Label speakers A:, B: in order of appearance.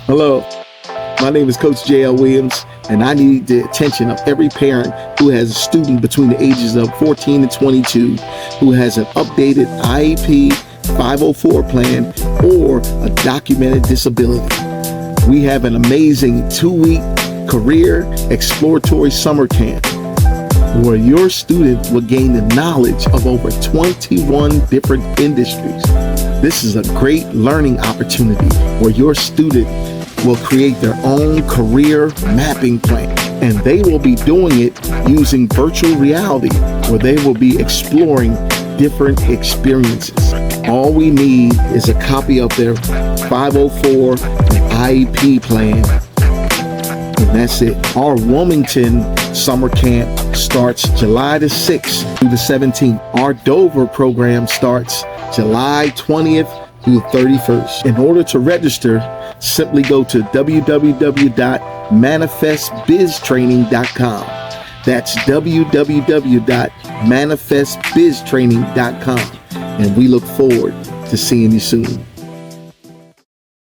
A: Hello, my name is Coach J.L. Williams, and I need the attention of every parent who has a student between the ages of 14 and 22 who has an updated IEP 504 plan or a documented disability. We have an amazing 2-week career exploratory summer camp where your student will gain the knowledge of over 21 different industries. This is a great learning opportunity where your student will create their own career mapping plan, and they will be doing it using virtual reality where they will be exploring different experiences. All we need is a copy of their 504 and IEP plan, and that's it. Our Wilmington summer camp starts July the 6th through the 17th. Our Dover program starts July 20th through the 31st. In order to register, simply go to www.manifestbiztraining.com. That's www.manifestbiztraining.com. And we look forward to seeing you soon.